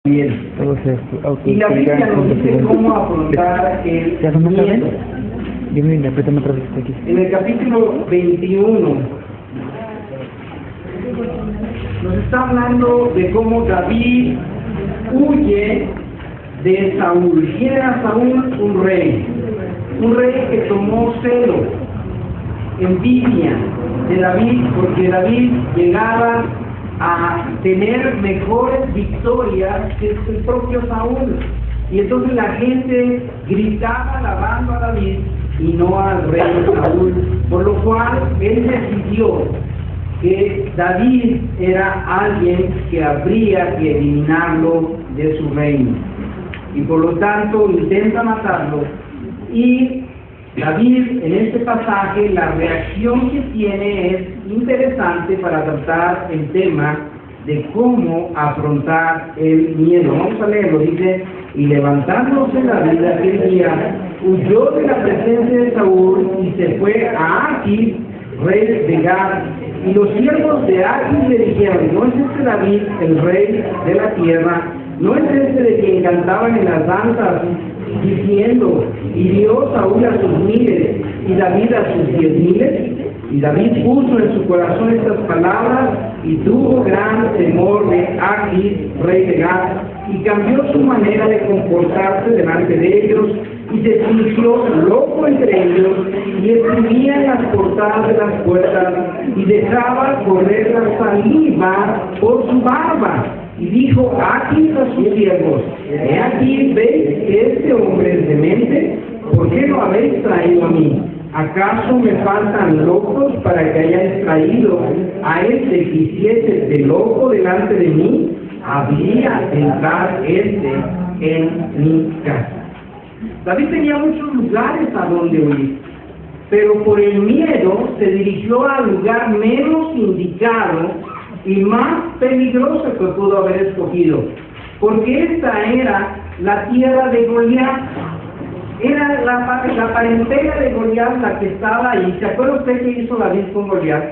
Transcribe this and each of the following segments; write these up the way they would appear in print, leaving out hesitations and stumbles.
bien. Y la Biblia nos dice cómo afrontar el miedo. En el capítulo 21 nos está hablando de cómo David huye de Saúl. ¿Quién era Saúl? Un rey que tomó celo, envidia de David, porque David llegaba a tener mejores victorias que el propio Saúl. Y entonces la gente gritaba alabando a David y no al rey Saúl, por lo cual él decidió que David era alguien que habría que eliminarlo de su reino. Y por lo tanto intenta matarlo. Y David, en este pasaje, la reacción que tiene es interesante para tratar el tema de cómo afrontar el miedo. Vamos a leerlo, dice: y levantándose David aquel día, huyó de la presencia de Saúl y se fue a Aquis, rey de Gat. Y los siervos de Aquis le dijeron: ¿no es este David el rey de la tierra? ¿No es este de quien cantaban en las danzas, diciendo: hirió Saúl a sus miles y David a sus 10,000? Y David puso en su corazón estas palabras y tuvo gran temor de Aquis, rey de Gat, y cambió su manera de comportarse delante de ellos, y se fingió loco entre ellos, y escribía en las portadas de las puertas, y dejaba correr la saliva por su barba. Y dijo Aquis a sus siervos: he aquí, ¿veis que este hombre es demente? ¿Por qué lo habéis traído a mí? ¿Acaso me faltan locos para que hayáis traído a este que hiciese de loco delante de mí? Habría de entrar este en mi casa. David tenía muchos lugares a donde huir, pero por el miedo se dirigió al lugar menos indicado y más peligroso que pudo haber escogido, porque esta era la tierra de Goliat. Era la parentela de Goliat la que estaba ahí. ¿Se acuerda usted qué hizo David con Goliat?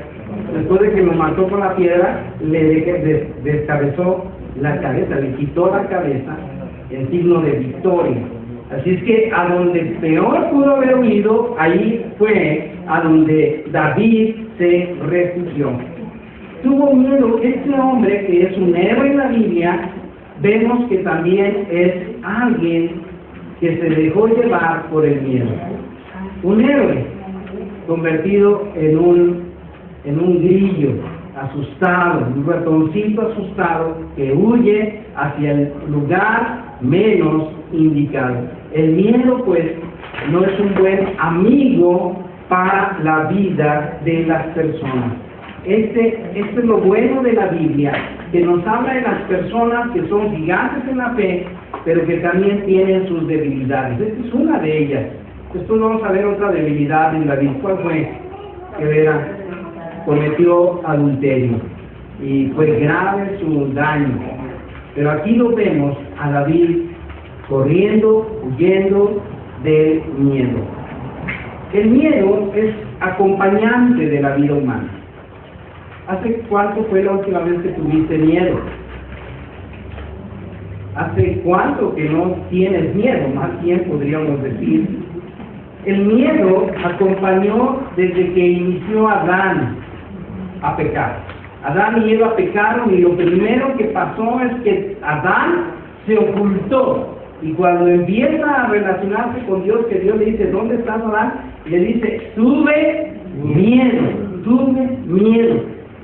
Después de que lo mató con la piedra, le descabezó la cabeza, le quitó la cabeza en signo de victoria. Así es que a donde peor pudo haber huido, ahí fue a donde David se refugió. Tuvo miedo. Este hombre, que es un héroe en la Biblia, vemos que también es alguien que se dejó llevar por el miedo. Un héroe convertido en un grillo asustado, un ratoncito asustado que huye hacia el lugar menos indicado. El miedo, pues, no es un buen amigo para la vida de las personas. Este es lo bueno de la Biblia, que nos habla de las personas que son gigantes en la fe, pero que también tienen sus debilidades. Esta es una de ellas. Después vamos a ver otra debilidad en David. ¿Cuál fue? Que cometió adulterio y fue grave su daño. Pero aquí lo vemos a David corriendo, huyendo del miedo. El miedo es acompañante de la vida humana. ¿Hace cuánto fue la última vez que tuviste miedo? ¿Hace cuánto que no tienes miedo? Más bien podríamos decir. El miedo acompañó desde que inició Adán a pecar. Adán y Eva pecaron y lo primero que pasó es que Adán se ocultó. Y cuando empieza a relacionarse con Dios, que Dios le dice: ¿dónde estás, Adán? Y le dice: tuve miedo.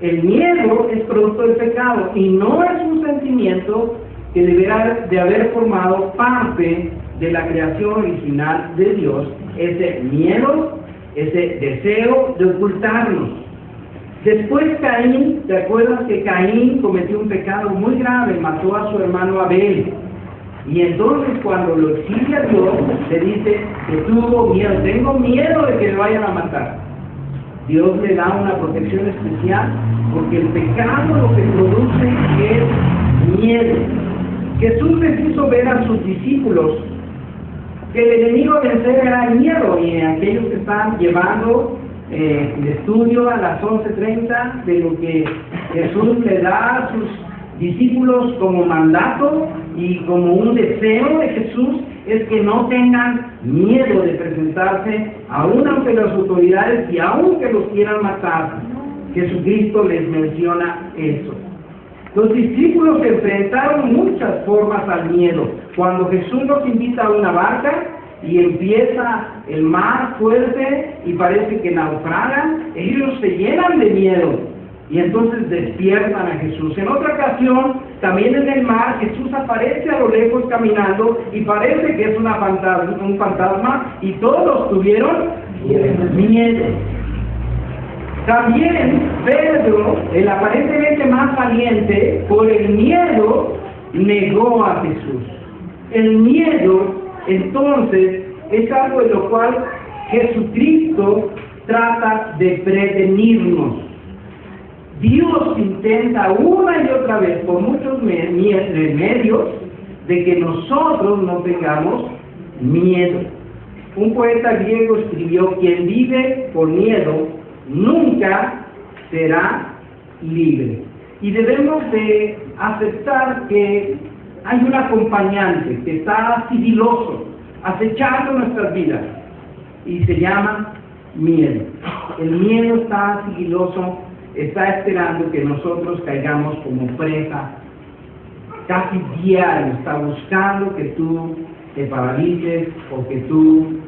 El miedo es producto del pecado y no es un sentimiento que deberá de haber formado parte de la creación original de Dios, ese miedo, ese deseo de ocultarnos. Después Caín, ¿te acuerdas que Caín cometió un pecado muy grave? Mató a su hermano Abel. Y entonces cuando lo exige a Dios, le dice que tuvo miedo: tengo miedo de que me vayan a matar. Dios le da una protección especial, porque el pecado lo que produce es miedo. Jesús les hizo ver a sus discípulos que el enemigo a vencer era el miedo, y aquellos que están llevando el estudio a las 11:30 de lo que Jesús le da a sus discípulos como mandato y como un deseo de Jesús es que no tengan miedo de presentarse aún ante las autoridades y aún que los quieran matar. Jesucristo les menciona eso. Los discípulos enfrentaron muchas formas al miedo. Cuando Jesús los invita a una barca y empieza el mar fuerte y parece que naufragan, ellos se llenan de miedo y entonces despiertan a Jesús. En otra ocasión, también en el mar, Jesús aparece a lo lejos caminando y parece que es un fantasma y todos tuvieron miedo. También Pedro, el aparentemente más valiente, por el miedo negó a Jesús. El miedo, entonces, es algo de lo cual Jesucristo trata de prevenirnos. Dios intenta una y otra vez, por muchos medios, de que nosotros no tengamos miedo. Un poeta griego escribió: quien vive por miedo nunca será libre. Y debemos de aceptar que hay un acompañante que está sigiloso, acechando nuestras vidas, y se llama miedo. El miedo está sigiloso, está esperando que nosotros caigamos como presa, casi diario, está buscando que tú te paralices o que tú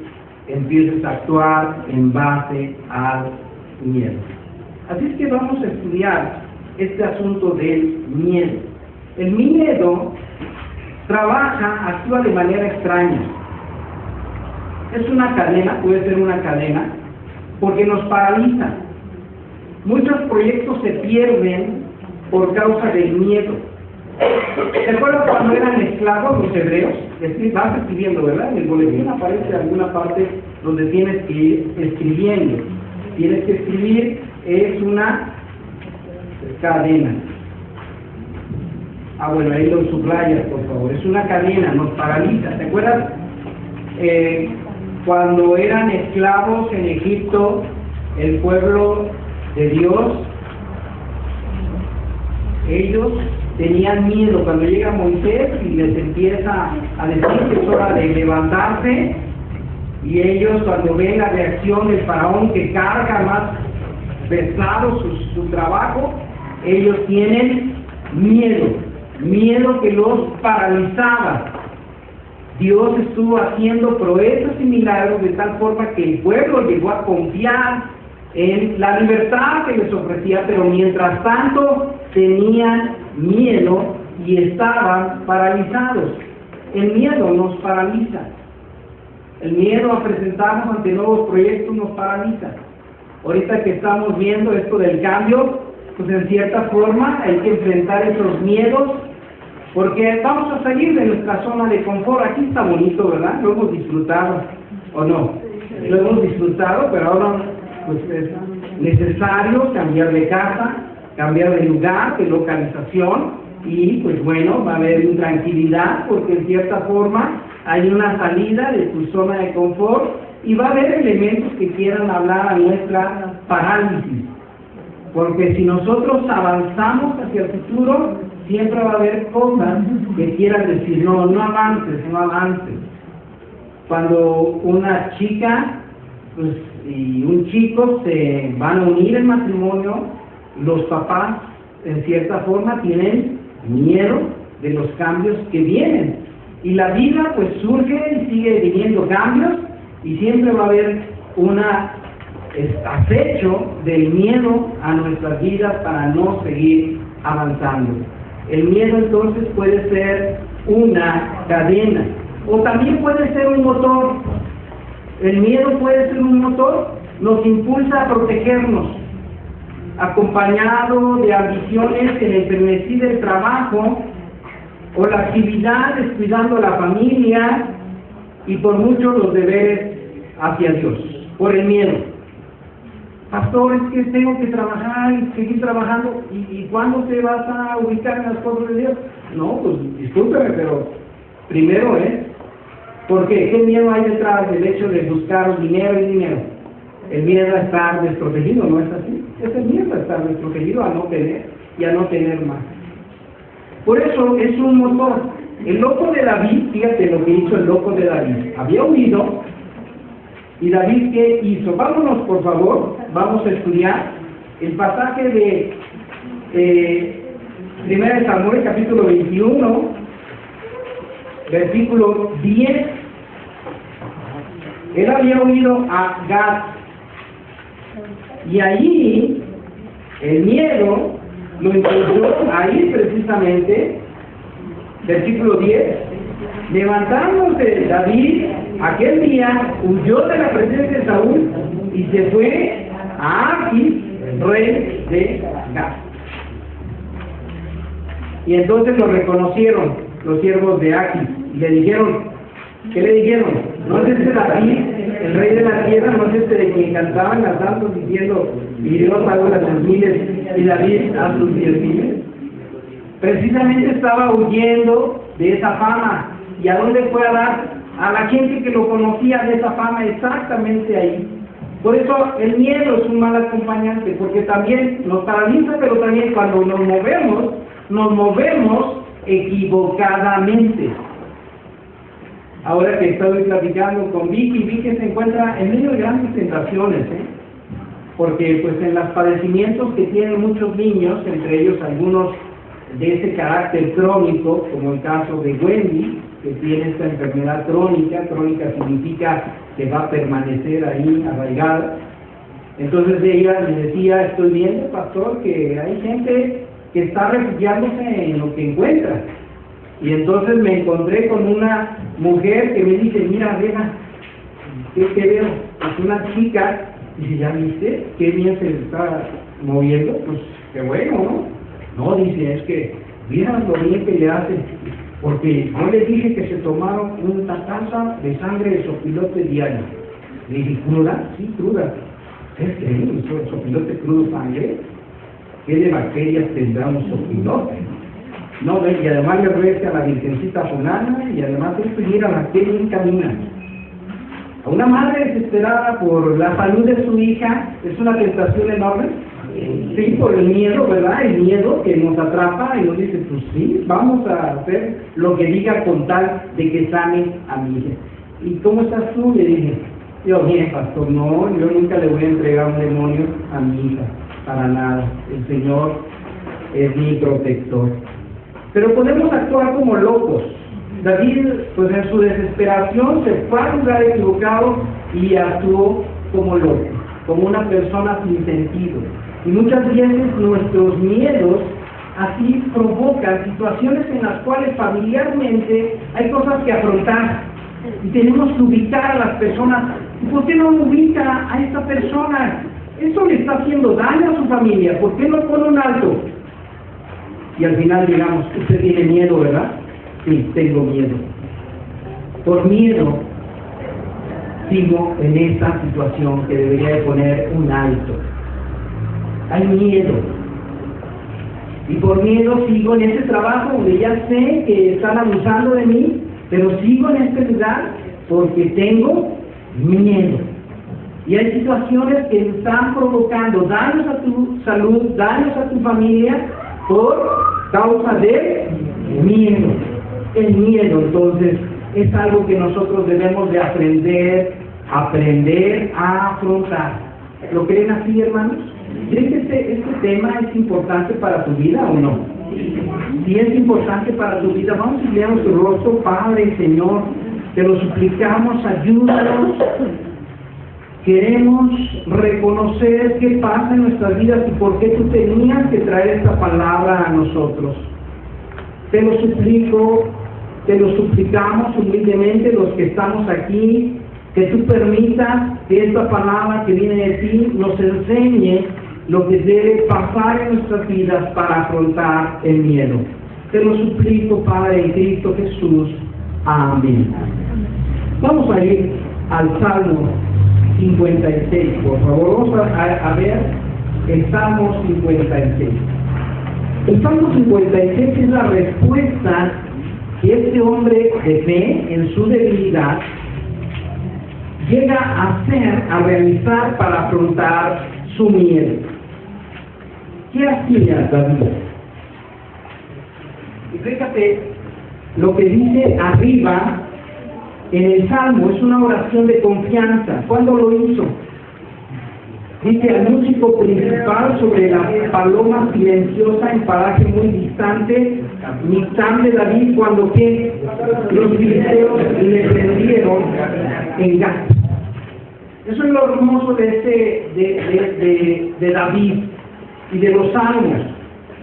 empieces a actuar en base al miedo. Así es que vamos a estudiar este asunto del miedo. El miedo actúa de manera extraña. Es una cadena, puede ser una cadena, porque nos paraliza. Muchos proyectos se pierden por causa del miedo. ¿Se acuerdan cuando eran esclavos los hebreos? Vas escribiendo, ¿verdad? En el boletín aparece alguna parte donde tienes que ir escribiendo. Tienes que escribir, es una cadena. Bueno, ahí lo subrayas, por favor. Es una cadena, nos paraliza. ¿Te acuerdas? Cuando eran esclavos en Egipto, el pueblo de Dios, ellos tenían miedo. Cuando llega Moisés y les empieza a decir que es hora de levantarse, y ellos, cuando ven la reacción del faraón que carga más pesado su trabajo, ellos tienen miedo que los paralizaba. Dios estuvo haciendo proezas y milagros de tal forma que el pueblo llegó a confiar en la libertad que les ofrecía, pero mientras tanto tenían miedo y estaban paralizados. El miedo nos paraliza. El miedo a presentarnos ante nuevos proyectos nos paraliza. Ahorita que estamos viendo esto del cambio, pues en cierta forma hay que enfrentar esos miedos, porque vamos a salir de nuestra zona de confort. Aquí está bonito, ¿verdad? Lo hemos disfrutado, ¿o no? Lo hemos disfrutado, pero ahora pues es necesario cambiar de casa, cambiar de lugar, de localización, y pues bueno, va a haber intranquilidad, porque en cierta forma hay una salida de tu zona de confort, y va a haber elementos que quieran hablar a nuestra parálisis. Porque si nosotros avanzamos hacia el futuro, siempre va a haber cosas que quieran decir: no avances. Cuando una chica y un chico se van a unir en matrimonio, los papás en cierta forma tienen miedo de los cambios que vienen. Y la vida pues surge y sigue viniendo cambios, y siempre va a haber acecho del miedo a nuestras vidas para no seguir avanzando. El miedo entonces puede ser una cadena, o también puede ser un motor. El miedo puede ser un motor, nos impulsa a protegernos, acompañado de ambiciones en el frenesí del trabajo o la actividad descuidando a la familia y por mucho los deberes hacia Dios, por el miedo. Pastor, es que tengo que trabajar y seguir trabajando. ¿Y cuándo te vas a ubicar en las cosas de Dios? No, pues discúlpeme, pero primero ¿por qué? ¿Qué miedo hay detrás del hecho de buscar dinero y dinero? El miedo a estar desprotegido, ¿no es así? Es el miedo a estar desprotegido, a no tener y a no tener más. Por eso es un motor. El loco de David, fíjate lo que hizo el loco de David. Había huido, y David, ¿qué hizo? Vámonos, por favor, vamos a estudiar el pasaje de 1 Samuel, capítulo 21, versículo 10. Él había huido a Gad, y allí el miedo lo encontró ahí precisamente. Versículo 10, levantándose David aquel día, huyó de la presencia de Saúl y se fue a Aquis, rey de Gad. Y entonces lo reconocieron los siervos de Aquis y le dijeron, ¿qué le dijeron? ¿No es este David, el rey de la tierra? ¿No es este de quien cantaban las santos diciendo, hirió Saúl a sus miles y David a sus 10,000? Precisamente estaba huyendo de esa fama. ¿Y a dónde fue a dar? A la gente que lo conocía de esa fama, exactamente ahí. Por eso el miedo es un mal acompañante, porque también nos paraliza, pero también cuando nos movemos equivocadamente. Ahora que estoy platicando con Vicky se encuentra en medio de grandes tentaciones, porque pues en los padecimientos que tienen muchos niños, entre ellos algunos de ese carácter crónico, como el caso de Wendy, que tiene esta enfermedad crónica significa que va a permanecer ahí arraigada. Entonces ella me decía, estoy viendo, pastor, que hay gente que está refugiándose en lo que encuentra. Y entonces me encontré con una mujer que me dice, mira, Reina, ¿qué veo? Es una chica, y dice, ¿ya viste? Qué bien se está moviendo, pues qué bueno, ¿no? No, dice, es que mira lo bien que le hace, porque yo le dije que se tomaron una taza de sangre de sopilote diario. Le dije, ¿cruda? Sí, cruda. ¿Ustedes creen un sopilote crudo sangre? ¿Qué de bacterias tendrá un sopilote? No, y además le reza a la virgencita fulana, y además esto, y mira la que bien camina. A una madre desesperada por la salud de su hija, es una tentación enorme. Sí, por el miedo, ¿verdad? El miedo que nos atrapa y nos dice, pues sí, vamos a hacer lo que diga con tal de que sane a mi hija. ¿Y cómo estás tú? Le dije, yo, mire, pastor, no, yo nunca le voy a entregar un demonio a mi hija, para nada. El Señor es mi protector. Pero podemos actuar como locos. David, pues en su desesperación, se fue al lugar equivocado y actuó como loco, como una persona sin sentido. Y muchas veces nuestros miedos así provocan situaciones en las cuales familiarmente hay cosas que afrontar y tenemos que ubicar a las personas. ¿Y por qué no ubica a esta persona? Eso le está haciendo daño a su familia. ¿Por qué no pone un alto? Y al final digamos, usted tiene miedo, ¿verdad? Sí, tengo miedo. Por miedo sigo en esta situación que debería de poner un alto. Hay miedo. Y por miedo sigo en ese trabajo donde ya sé que están abusando de mí, pero sigo en este lugar porque tengo miedo. Y hay situaciones que están provocando daños a tu salud, daños a tu familia, por causa del miedo. El miedo, entonces, es algo que nosotros debemos de aprender a afrontar. ¿Lo creen así, hermanos? ¿Creen que este tema es importante para tu vida o no? Si es importante para tu vida, vamos a ir a nuestro rostro. Padre, Señor, te lo suplicamos, ayúdanos. Queremos reconocer qué pasa en nuestras vidas y por qué tú tenías que traer esta palabra a nosotros. Te lo suplico, te lo suplicamos humildemente los que estamos aquí, que tú permitas que esta palabra que viene de ti nos enseñe lo que debe pasar en nuestras vidas para afrontar el miedo. Te lo suplico, Padre, en Cristo Jesús. Amén. Vamos a ir al Salmo 56, por favor. Vamos a ver el Salmo 56. El Salmo 56 es la respuesta que este hombre de fe, en su debilidad, llega a hacer, a realizar para afrontar su miedo. ¿Qué hacía David? Fíjate lo que dice arriba en el Salmo, es una oración de confianza. ¿Cuándo lo hizo? Dice al músico principal sobre la paloma silenciosa en paraje muy distante, Mictam de David, cuando que los filisteos le prendieron en Gat. Eso es lo hermoso de David y de los salmos,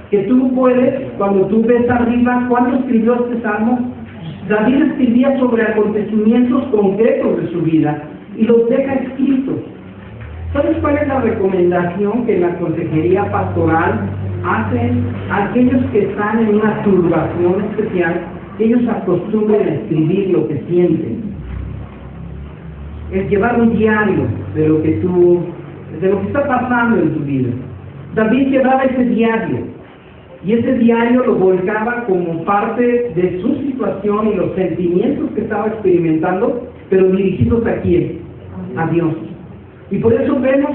que tú puedes, cuando tú ves arriba, ¿cuándo escribió este salmo? David escribía sobre acontecimientos concretos de su vida y los deja escritos. ¿Sabes cuál es la recomendación que la consejería pastoral hace a aquellos que están en una turbación especial? Que ellos acostumbren a escribir lo que sienten. Es llevar un diario de lo que está pasando en tu vida. David llevaba ese diario, y ese diario lo volcaba como parte de su situación y los sentimientos que estaba experimentando, pero dirigidos a quién? A Dios. Y por eso vemos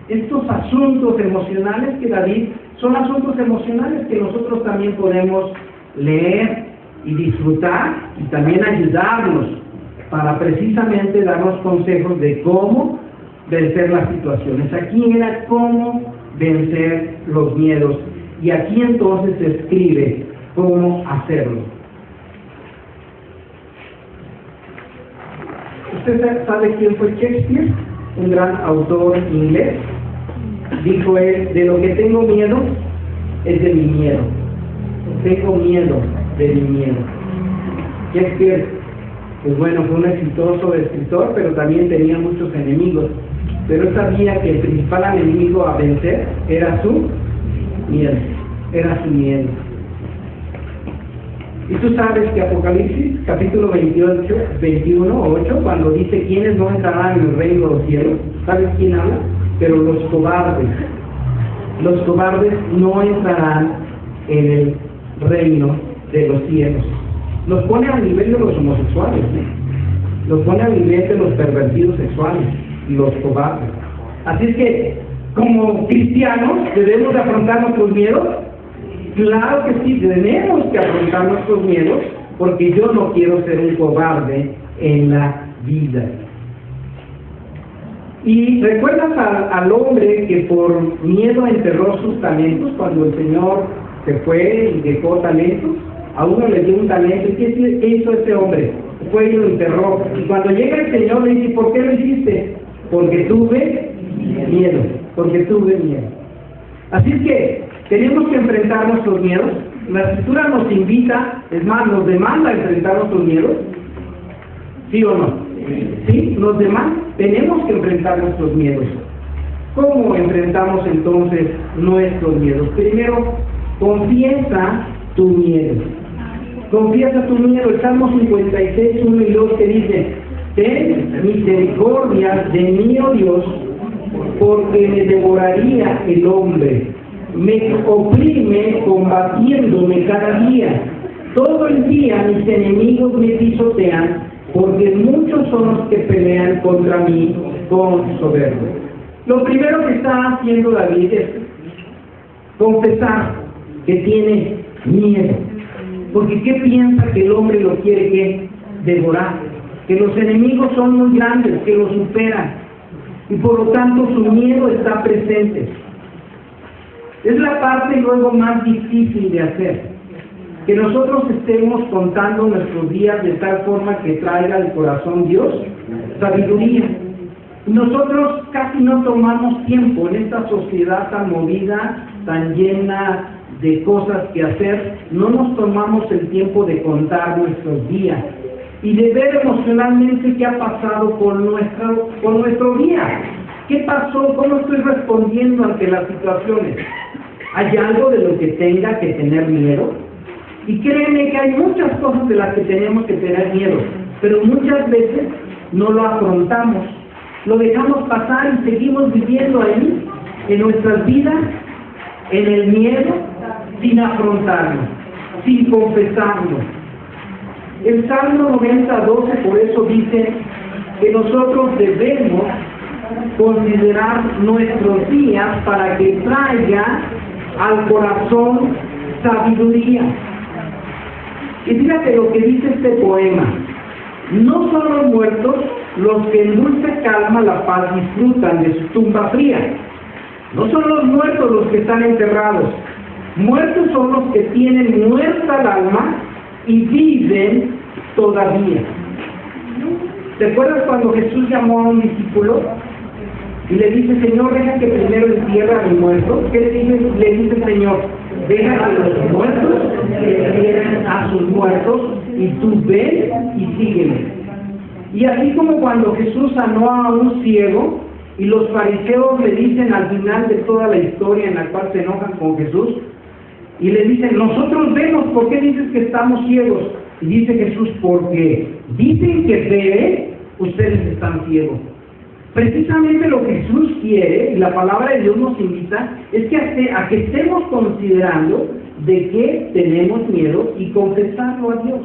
estos asuntos emocionales que David, son asuntos emocionales que nosotros también podemos leer y disfrutar y también ayudarnos para precisamente darnos consejos de cómo vencer las situaciones. Aquí era cómo vencer los miedos, y aquí entonces se escribe cómo hacerlo. ¿Usted sabe quién fue Shakespeare? Un gran autor inglés. Dijo él: de lo que tengo miedo es de mi miedo. Tengo miedo de mi miedo. Shakespeare, pues bueno, fue un exitoso escritor, pero también tenía muchos enemigos. Pero él sabía que el principal enemigo a vencer era su miedo. Era su miedo. Y tú sabes que Apocalipsis, capítulo 21, 8, cuando dice quiénes no entrarán en el reino de los cielos, ¿sabes quién habla? Pero los cobardes. Los cobardes no entrarán en el reino de los cielos. Los pone al nivel de los homosexuales, ¿eh? Los pone al nivel de los pervertidos sexuales, los cobardes. Así es que, como cristianos, ¿debemos de afrontar nuestros miedos? Claro que sí, tenemos que afrontar nuestros miedos, porque yo no quiero ser un cobarde en la vida. Y recuerdas al hombre que por miedo enterró sus talentos cuando el Señor se fue y dejó talentos. A uno le dio un talento. ¿Y qué hizo ese hombre? Fue y lo enterró. Y cuando llega el Señor le dice: ¿por qué lo hiciste? Porque tuve miedo. Porque tuve miedo. Así es que tenemos que enfrentar nuestros miedos. La Escritura nos invita, es más, nos demanda enfrentar nuestros miedos. ¿Sí o no? Sí, nos demanda. Tenemos que enfrentar nuestros miedos. ¿Cómo enfrentamos entonces nuestros miedos? Primero, confiesa tu miedo. Confiesa tu miedo. El Salmo 56, 1 y 2 que dice: ten misericordia de mí, oh Dios, porque me devoraría el hombre. Me oprime combatiéndome cada día. Todo el día mis enemigos me pisotean, porque muchos son los que pelean contra mí con soberbia. Lo primero que está haciendo David es confesar que tiene miedo. Porque ¿qué piensa? Que el hombre lo quiere ¿qué? Devorar. Que los enemigos son muy grandes, que lo superan. Y por lo tanto su miedo está presente. Es la parte luego más difícil de hacer. Que nosotros estemos contando nuestros días de tal forma que traiga al corazón Dios sabiduría. Nosotros casi no tomamos tiempo en esta sociedad tan movida, tan llena de cosas que hacer. No nos tomamos el tiempo de contar nuestros días y de ver emocionalmente qué ha pasado con nuestro día. ¿Qué pasó? ¿Cómo estoy respondiendo ante las situaciones? ¿Hay algo de lo que tenga que tener miedo? Y créeme que hay muchas cosas de las que tenemos que tener miedo, pero muchas veces no lo afrontamos, lo dejamos pasar y seguimos viviendo ahí, en nuestras vidas, en el miedo, sin afrontarlo, sin confesarlo. El Salmo 90, 12 por eso dice que nosotros debemos considerar nuestros días para que traiga al corazón sabiduría. Y fíjate lo que dice este poema. No son los muertos los que en dulce calma la paz disfrutan de su tumba fría. No son los muertos los que están enterrados. Muertos son los que tienen muerta el alma y viven todavía. ¿Te acuerdas cuando Jesús llamó a un discípulo y le dice, Señor, deja que primero entierre a mi muerto? ¿Qué le dice el Señor? Deja que los muertos entierren a sus muertos y tú ven y sígueme. Y así como cuando Jesús sanó a un ciego y los fariseos le dicen al final de toda la historia en la cual se enojan con Jesús y le dicen, nosotros vemos, ¿por qué dices que estamos ciegos? Y dice Jesús, porque dicen que ven, ustedes están ciegos. Precisamente lo que Jesús quiere, y la palabra de Dios nos invita, es que a que estemos considerando de qué tenemos miedo y confesarlo a Dios.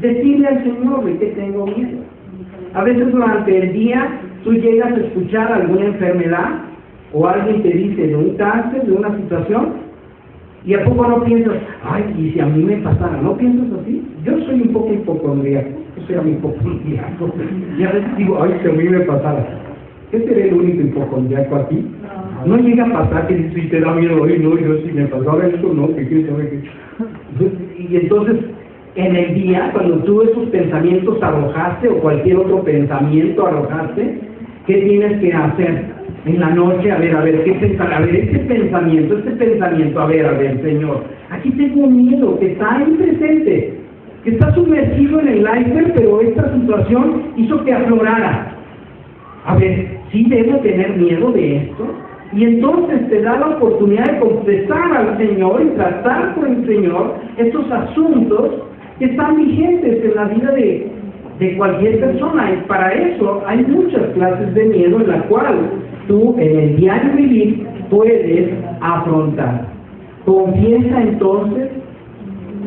Decirle al Señor de qué tengo miedo. A veces durante el día tú llegas a escuchar alguna enfermedad o alguien te dice de un cáncer, de una situación, y a poco no piensas, ay, y si a mí me pasara, ¿no piensas así? Yo soy un poco hipocondríaco, y a veces digo, ay, si a mí me pasara, ¿qué seré el único hipocondríaco aquí? No llega a pasar que si te da miedo, ay, no, yo si me pasara eso, no, que quién sabe qué. Y entonces, en el día, cuando tú esos pensamientos arrojaste, o cualquier otro pensamiento arrojaste, ¿qué tienes que hacer? En la noche, a ver, ¿qué pensar? A ver, este pensamiento, a ver, Señor, aquí tengo miedo, que está ahí presente, que está sumergido en el iceberg, pero esta situación hizo que aflorara. A ver, ¿sí debo tener miedo de esto? Y entonces te da la oportunidad de confesar al Señor y tratar con el Señor estos asuntos que están vigentes en la vida de cualquier persona. Y para eso hay muchas clases de miedo en la cual tú en el diario vivir puedes afrontar. Confiesa entonces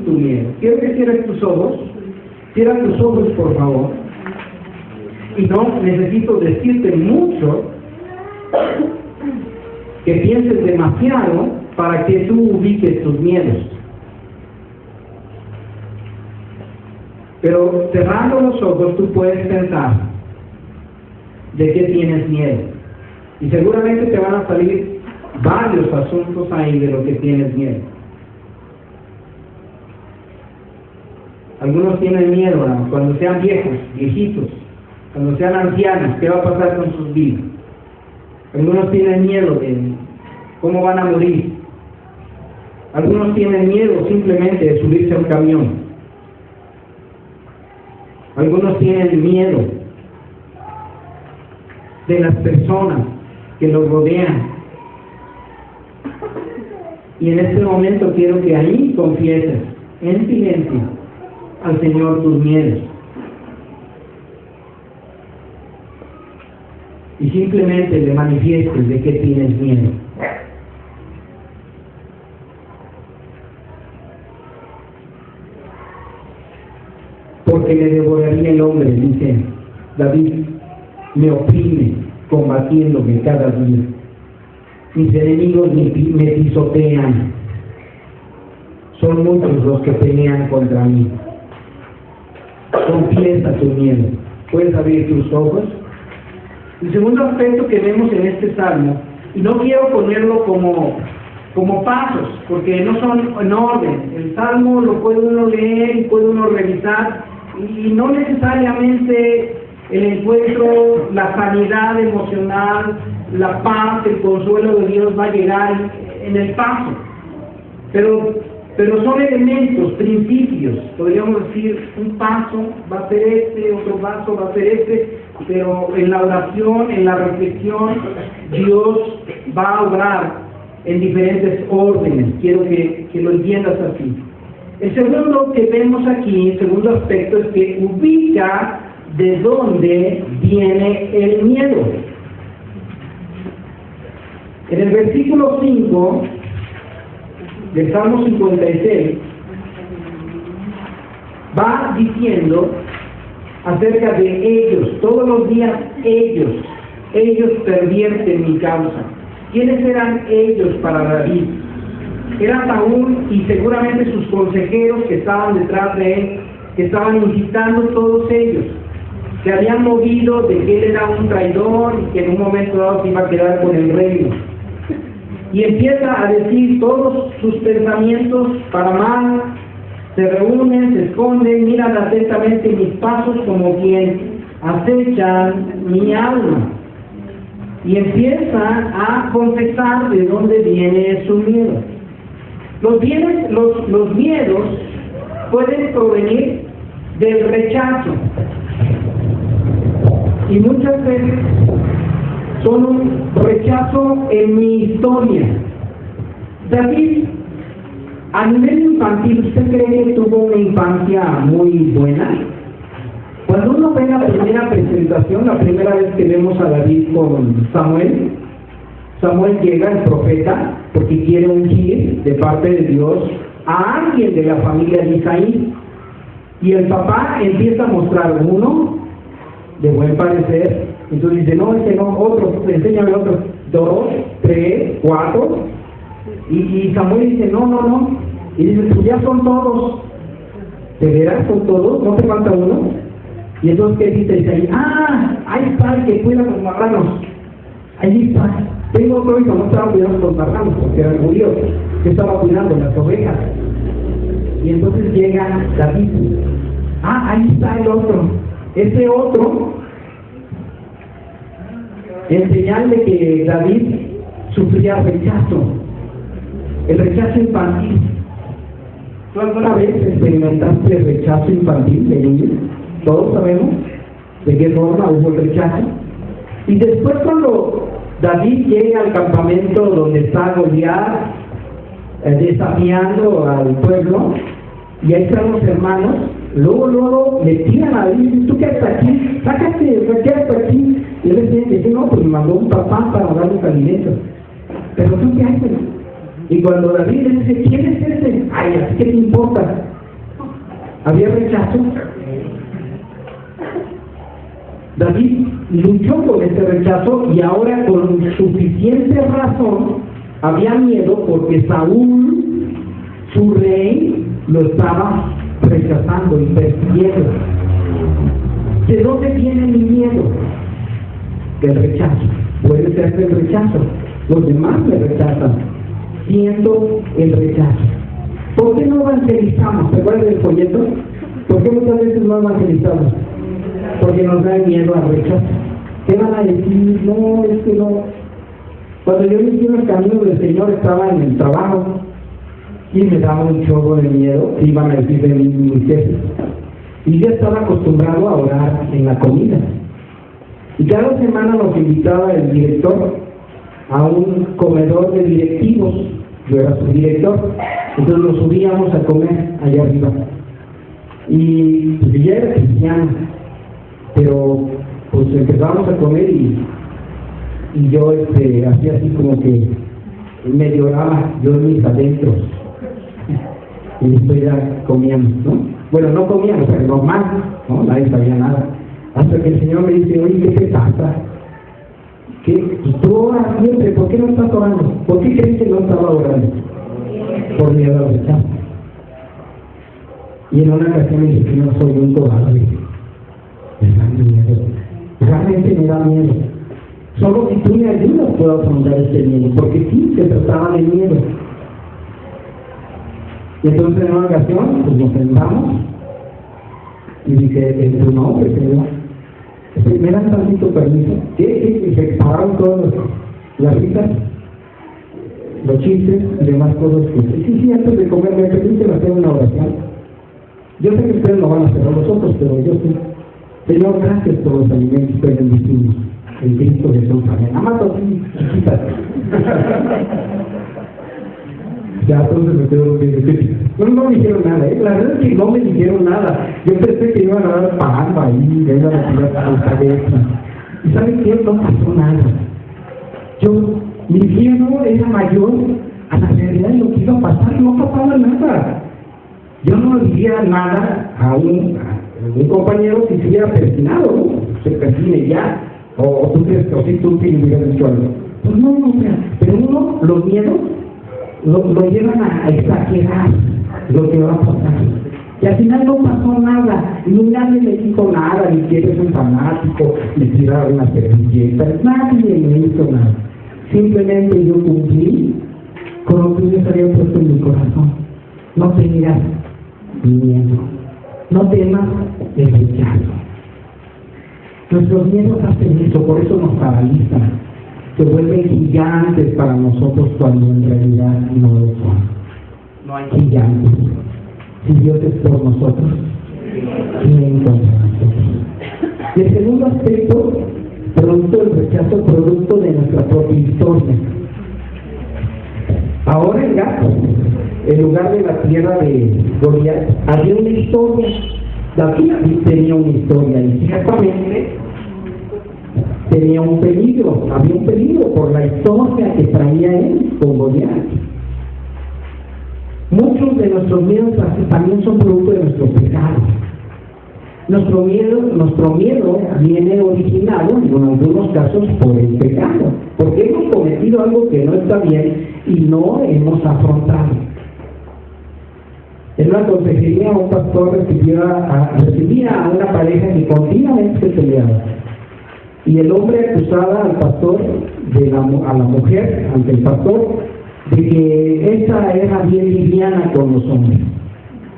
tu miedo. Quiero que cierres tus ojos. Cierra tus ojos, por favor. Y no necesito decirte mucho, que pienses demasiado para que tú ubiques tus miedos. Pero cerrando los ojos tú puedes pensar de qué tienes miedo. Y seguramente te van a salir varios asuntos ahí de lo que tienes miedo. Algunos tienen miedo cuando sean viejitos, cuando sean ancianos, ¿qué va a pasar con sus vidas? Algunos tienen miedo de cómo van a morir. Algunos tienen miedo simplemente de subirse a un camión. Algunos tienen miedo de las personas que los rodean. Y en este momento quiero que ahí confieses en silencio al Señor tus miedos. Y simplemente le manifiestes de qué tienes miedo. Porque me devoraría el hombre, dice David, me oprime combatiéndome cada día. Mis enemigos me pisotean. Son muchos los que pelean contra mí. Confiesa tu miedo. Puedes abrir tus ojos. El segundo aspecto que vemos en este salmo, y no quiero ponerlo como pasos, porque no son en orden. El salmo lo puede uno leer y puede uno revisar, y no necesariamente el encuentro, la sanidad emocional, la paz, el consuelo de Dios va a llegar en el paso. Pero son elementos, principios, podríamos decir, un paso va a ser este, otro paso va a ser este, pero en la oración, en la reflexión, Dios va a obrar en diferentes órdenes. Quiero que lo entiendas así. El segundo que vemos aquí, el segundo aspecto, es que ubica de dónde viene el miedo. En el versículo 5 del Salmo 56 va diciendo acerca de ellos, todos los días ellos pervierten mi causa. ¿Quiénes eran ellos para David? Era Saúl y seguramente sus consejeros que estaban detrás de él, que estaban incitando todos ellos, que habían movido de que él era un traidor y que en un momento dado se iba a quedar con el reino. Y empieza a decir todos sus pensamientos para mal, se reúnen, se esconden, miran atentamente mis pasos como quien acechan mi alma. Y empieza a confesar de dónde viene su miedo. Los miedos pueden provenir del rechazo. Y muchas veces son un rechazo en mi historia. David, a nivel infantil, ¿usted cree que tuvo una infancia muy buena? Cuando uno ve la primera presentación, la primera vez que vemos a David con Samuel, Samuel llega, el profeta, porque quiere ungir de parte de Dios a alguien de la familia de Isaí. Y el papá empieza a mostrar uno de buen parecer. Entonces dice, no, ese no, otro, enséñame otro, 2, 3, 4. Y Samuel dice, no. Y dice, pues ya son todos. ¿De veras son todos? ¿No te falta uno? Y entonces, ¿qué dice Isaí? Ahí está el que cuida los marranos. Ahí está. Tengo otro hijo, no estaba cuidando los marranos, porque era el judío que estaba cuidando las ovejas. Y entonces llega David. Ahí está el otro. Ese otro, en señal de que David sufría rechazo, el rechazo infantil. ¿Tú alguna vez experimentaste el rechazo infantil de niños? Todos sabemos de qué forma hubo el rechazo. Y después, cuando David llega al campamento donde está Goliat desafiando al pueblo, y ahí están los hermanos, luego le tiran a David y dicen, ¿tú qué haces aquí? Sácate, ¿qué haces aquí? Y él dice, no, pues me mandó un papá para darle alimento. Pero ¿tú qué haces? Y cuando David le dice, ¿quién es ese? Así que te importa. Había rechazo. David luchó con ese rechazo y ahora con suficiente razón había miedo porque Saúl, su rey, lo estaba rechazando y persiguiendo. ¿De dónde viene mi miedo? Del rechazo. Puede ser del rechazo. Los demás me rechazan. Siento el rechazo. ¿Por qué no evangelizamos? ¿Se acuerdan del folleto? ¿Por qué muchas veces no evangelizamos? Porque nos da miedo al rechazo. ¿Qué van a decir? No, es que no. Cuando yo inicié en el camino del Señor, estaba en el trabajo y me daba un chorro de miedo, iban a decir de mi jefe. Y yo estaba acostumbrado a orar en la comida. Y cada semana nos invitaba el director a un comedor de directivos. Yo era su director. Entonces nos subíamos a comer allá arriba. Y pues ya era cristiano. Pero pues empezamos a comer y yo hacía así como que medio oraba yo en mis adentros y después ya comíamos, ¿no? Bueno, no comíamos, pero normal, ¿no? Nadie sabía nada. Hasta que el Señor me dice, oye, ¿qué te pasa? ¿Qué? Pues tú oras siempre, ¿por qué no estás orando? ¿Por qué crees que no estaba orando? Por miedo al rechazo. Y en una ocasión me dice, no soy un cobarde. Me da miedo. Realmente me da miedo. Solo si tú me ayudas puedo afrontar este miedo, porque sí se trataba de miedo. Y entonces en una ocasión, pues nos sentamos y dije, en tu nombre, Señor, ¿me dan tantito permiso? Y se pararon todas las risas, los chistes y demás cosas que sí, antes de comer me permiten hacer una oración. Yo sé que ustedes no van a hacer a nosotros, pero yo sí. Señor, gracias por los alimentos que bendecimos en Cristo Jesús. Amén. Amado, chiquitas. Ya entonces me quedo bien. No me dijeron nada, La verdad es que no me dijeron nada. Yo pensé que iban a dar pagando ahí, que iban a tirar a la cabeza. ¿Y saben qué? No pasó nada. Mi miedo era mayor a la realidad de lo que iba a pasar. No pasaba nada. Yo no diría nada a un compañero que se hubiera persinado, ¿no? Se persine ya. O tú crees que si tú te hubieras dicho algo. Pues no, pero uno, los miedos lo llevan a exagerar lo que va a pasar. Y al final no pasó nada, ni nadie me dijo nada, ni que eres un fanático, me tiraron una servilleta, nadie me hizo nada. Simplemente yo cumplí con lo que Dios había puesto en mi corazón. No tengas miedo, no temas el rechazo. Nuestros miedos hacen eso, por eso nos paralizan, se vuelven gigantes para nosotros cuando en realidad no lo son. No hay gigantes. Si Dios es por nosotros, ¿quién contra nosotros? Y el segundo aspecto, producto del rechazo, producto de nuestra propia historia. Ahora en Gat, en lugar de la tierra de Goliat, había una historia. David tenía una historia y ciertamente tenía un peligro, había un peligro por la historia que traía él con Goliat. Muchos de nuestros miedos también son producto de nuestro pecado. Nuestro miedo viene originado, en algunos casos, por el pecado, porque hemos cometido algo que no está bien y no hemos afrontado. En una consejería, un pastor recibía a una pareja que continuamente se peleaba. Y el hombre acusaba al pastor, a la mujer, ante el pastor, de que esta era bien liviana con los hombres.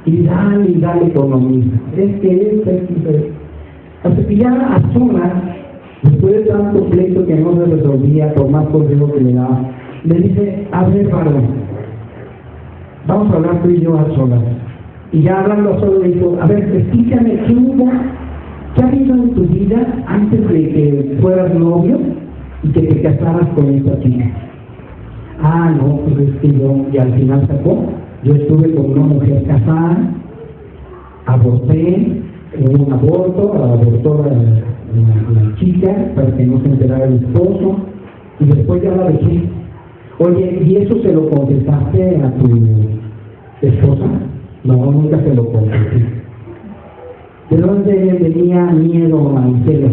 Y dale con lo mismo. Es que hasta que ya a solas, después de tanto pleito que no se resolvía, por más consejo que le daba, le dice: a ver, varón, vamos a hablar tú y yo a solas. Y ya hablando a solas le dijo: a ver, explícame qué ha habido en tu vida antes de que fueras novio y que te casaras con esta chica. Ah, no, pues es que y al final sacó, yo estuve con una mujer casada, aborté, un aborto, abortó la chica para que no se enterara el esposo, y después ya la dejé. Oye, ¿y eso se lo confesaste a tu esposa? No, nunca se lo confesé. ¿De dónde venía miedo al celo?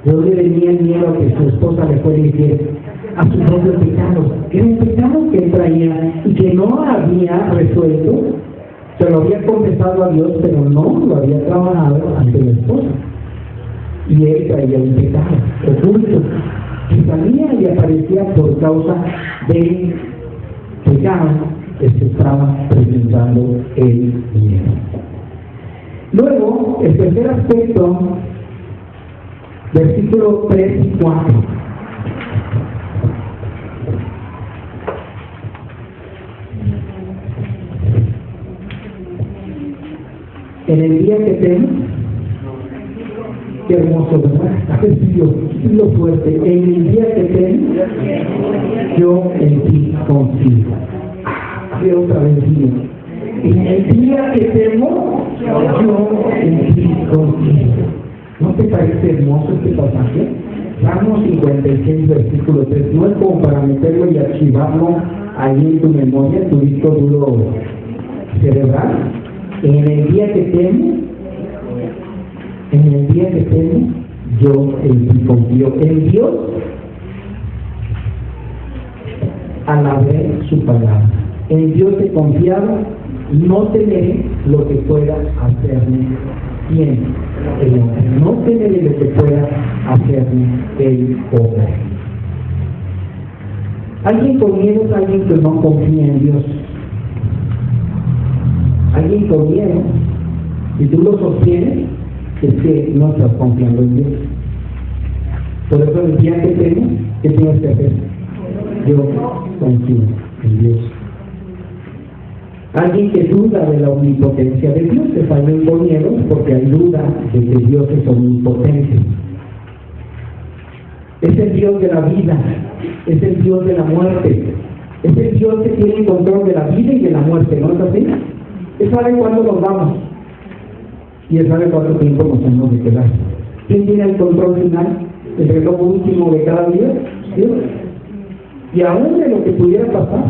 ¿De dónde venía el miedo a que su esposa le fuera infiel? A su propio pecado. Era un pecado que él traía y que no había resuelto. Se lo había confesado a Dios, pero no lo había trabajado ante la esposa. Y él traía un pecado oculto que salía y aparecía por causa del pecado que se estaba presentando el miedo. Luego, el tercer aspecto, versículos 3 y 4. En el día que temo, qué hermoso, ¿verdad? A ver si lo fuerte. En el día que temo, yo en ti confío. Qué otra vez digo. En el día que temo, yo en ti confío. ¿No te parece hermoso este pasaje? Salmo 56, versículo 3. No es como para meterlo y archivarlo ahí en tu memoria, tu disco duro cerebral. En el día que temo, yo en ti confío. En Dios, alabé su palabra. En Dios he confiado, no temeré lo que pueda hacerme bien el hombre. No temeré lo que pueda hacerme el hombre. Alguien con miedo es alguien que no confía en Dios. Alguien con miedo, si tú lo sostienes, es que no estás confiando en Dios. Por eso el día que temo, ¿qué tienes que hacer? Yo confío en Dios. Alguien que duda de la omnipotencia de Dios es alguien con miedo porque hay duda de que Dios es omnipotente. Es el Dios de la vida, es el Dios de la muerte, es el Dios que tiene el control de la vida y de la muerte, ¿no es así? Él sabe cuándo nos vamos y Él sabe cuánto tiempo nos hemos de quedar. ¿Quién tiene el control final? ¿El reloj último de cada día? Dios. Y aún de lo que pudiera pasar,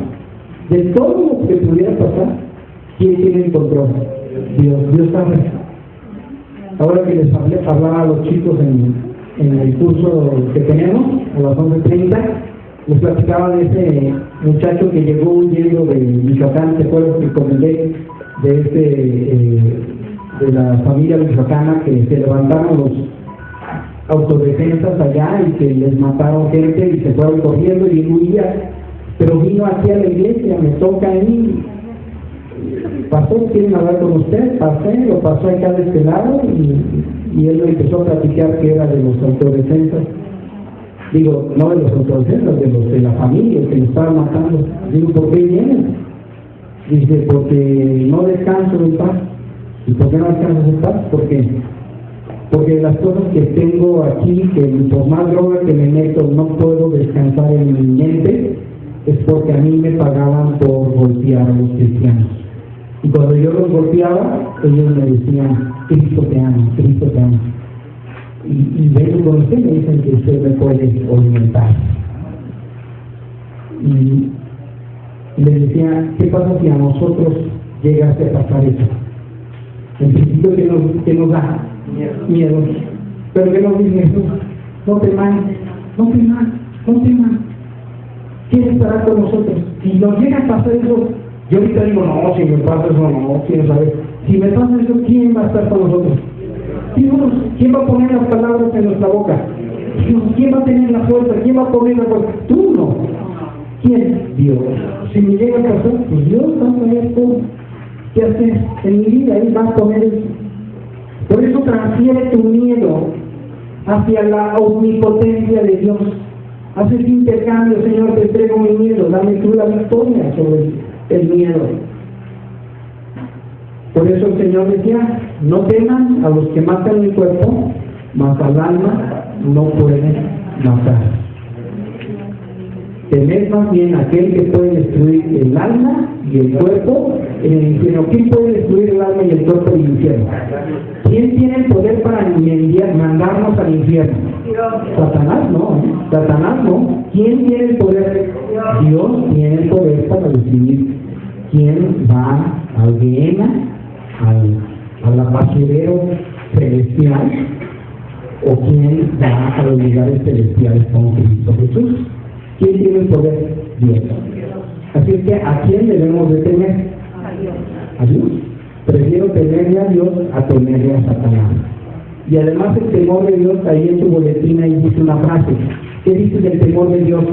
de todo lo que pudiera pasar, ¿quién tiene el control? Dios sabe. Ahora que les hablaba a los chicos en el curso que tenemos, a las 11:30, Les platicaba de ese muchacho que llegó huyendo de Michoacán, ¿te acuerdas que comenté de la familia michoacana que se levantaron los autodefensas allá y que les mataron gente y se fueron corriendo y huía, pero vino aquí a la iglesia, me toca a mí, pasó, quieren hablar con usted, pasé, lo pasó acá de este lado y él me empezó a platicar que era de los autodefensas. Digo, no de los autodefensas, de los de la familia que lo estaban matando. Digo, ¿por qué vienen? Dice, porque no descanso en paz. ¿Y por qué no descanso en paz? Porque las cosas que tengo aquí, que por más droga que me meto no puedo descansar en mi mente, es porque a mí me pagaban por golpear a los cristianos. Y cuando yo los golpeaba, ellos me decían, Cristo te ama, Cristo te ama. Y vengo con usted, me dicen que usted me puede orientar. Y le decía, ¿qué pasa si a nosotros llegase a pasar eso? En principio, ¿qué nos da? Miedo. Pero ¿qué nos dice Jesús? No temáis, no temáis, no temáis. ¿Quién estará con nosotros? Si nos llega a pasar eso, yo ahorita digo, no, si me pasa eso, no, quiero saber. Si me pasa eso, ¿quién va a estar con nosotros? ¿Quién va a poner las palabras en nuestra boca? ¿Quién va a tener la fuerza? ¿Quién va a poner la fuerza? Tú no. ¿Quién? Dios. Si me llega a pasar, pues Dios va a poner todo. ¿Qué haces en mi vida? Él va a poner eso. Por eso transfiere tu miedo hacia la omnipotencia de Dios. Haz ese intercambio, Señor, te entrego mi miedo, dame tú la victoria sobre el miedo. Por eso el Señor decía, no teman a los que matan el cuerpo, mas al alma no pueden matar. Temed más bien aquel que puede destruir el alma y el cuerpo en el infierno. ¿Quién puede destruir el alma y el cuerpo en el infierno? ¿Quién tiene el poder para mandarnos al infierno? Satanás no, Satanás no. ¿Quién tiene el poder? Dios tiene el poder para decidir quién va al Gehenna, al apasadero celestial, o quién va a los lugares celestiales con Cristo Jesús. ¿Quién tiene el poder? Dios. Así es que, ¿a quién debemos de temer? A Dios. Prefiero temerle a Dios a temerle a Satanás. Y además el temor de Dios, ahí en tu boletín ahí dice una frase. ¿Qué dice del temor de Dios?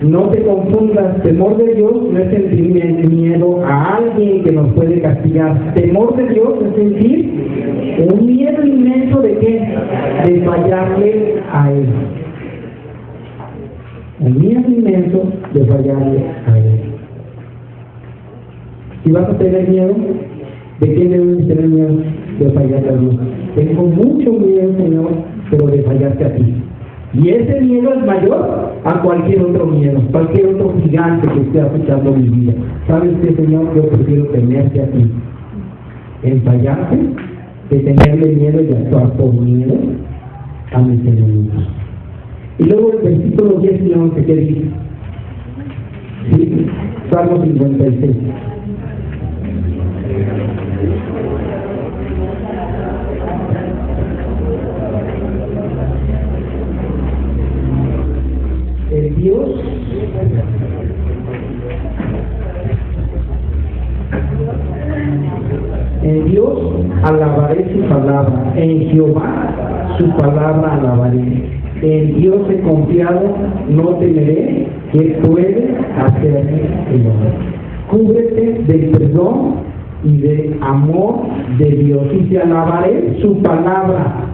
No te confundas, temor de Dios no es sentir miedo a alguien que nos puede castigar. Temor de Dios es sentir un miedo inmenso de qué? De fallarle a Él. Un miedo inmenso de fallarle a Él. Si vas a tener miedo, ¿de qué debes tener miedo? De fallarte a Dios. Tengo mucho miedo, Señor, pero de fallarte a ti. Y ese miedo es mayor a cualquier otro miedo, cualquier otro gigante que esté afectando mi vida. ¿Sabes qué, Señor? Yo prefiero tenerte a ti. En fallarte, de tenerle miedo y actuar por miedo a mis enemigos. Y luego el versículo 10 y 11, ¿qué dice? Sí, Salmo 56. El Dios en Dios alabaré su palabra, en Jehová su palabra alabaré. En Dios he confiado, no temeré, que puede hacerme el hombre. Cúbrete del perdón y del amor de Dios, y te alabaré su palabra.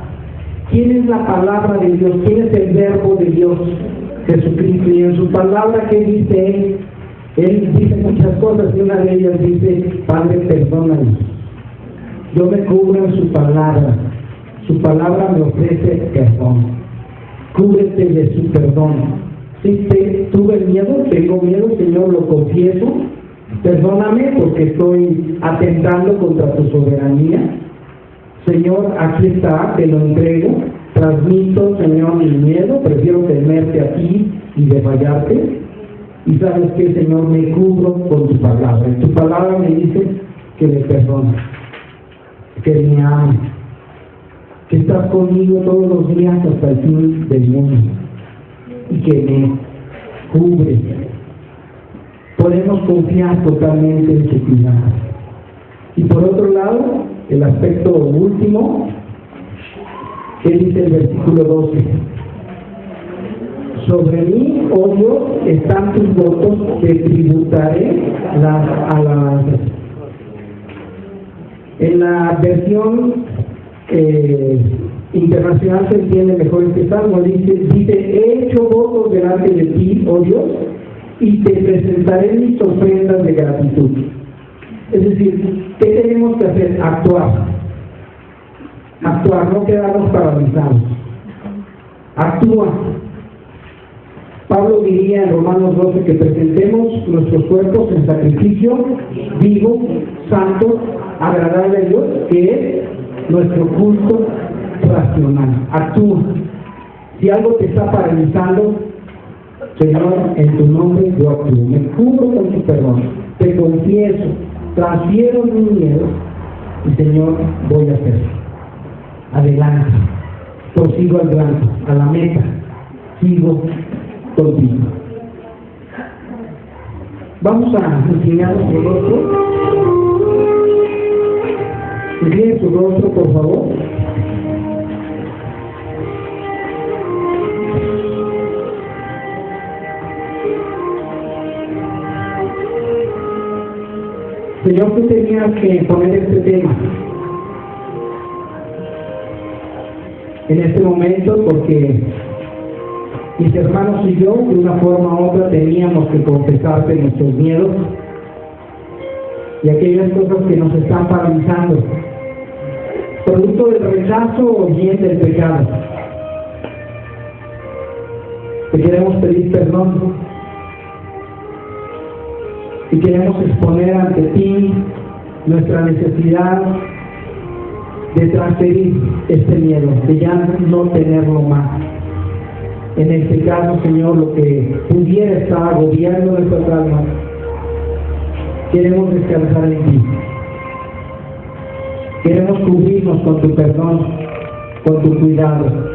¿Quién es la palabra de Dios? ¿Quién es el verbo de Dios? Jesucristo. Y en su palabra, ¿qué dice Él? Él dice muchas cosas y una de ellas dice, Padre, perdónanos. Yo me cubro en su palabra. Su palabra me ofrece perdón. Cúbrete de su perdón. Si tuve miedo, tengo miedo, Señor, lo confieso. Perdóname porque estoy atentando contra tu soberanía. Señor, aquí está, te lo entrego. Transmito, Señor, mi miedo, prefiero temerte a ti y de fallarte. Y sabes que, Señor, me cubro con tu palabra. Y tu palabra me dice que me perdona, que me ama, que estás conmigo todos los días hasta el fin del mundo y que me cubre. Podemos confiar totalmente en su cuidado. Y por otro lado, el aspecto último, que dice el versículo 12: sobre mí, oh Dios, están tus votos, que tributaré las alabanzas. En la versión internacional se entiende mejor este salmo. Dice: he hecho votos delante de ti, oh Dios, y te presentaré mis ofrendas de gratitud. Es decir, ¿qué tenemos que hacer? Actuar, no quedarnos paralizados. Actúa. Pablo diría en Romanos 12 que presentemos nuestros cuerpos en sacrificio vivo, santo, agradable a Dios, que es nuestro culto racional. Actúa. Si algo te está paralizando, Señor, en tu nombre yo actúo. Me cubro con tu perdón. Te confieso, transfiero mi miedo y, Señor, voy a hacerlo. Adelante. Prosigo al blanco, a la meta. Sigo contigo. Vamos a inclinar nuestro rostro. Incline su rostro, por favor. Señor, tú tenías que poner este tema en este momento, porque mis hermanos y yo, de una forma u otra, teníamos que confesarte nuestros miedos y aquellas cosas que nos están paralizando, producto del rechazo o bien del pecado. Te queremos pedir perdón y queremos exponer ante ti nuestra necesidad de transferir este miedo, de ya no tenerlo más. En este caso, Señor, lo que pudiera estar agobiando nuestras almas, queremos descansar en ti. Queremos cubrirnos con tu perdón, con tu cuidado.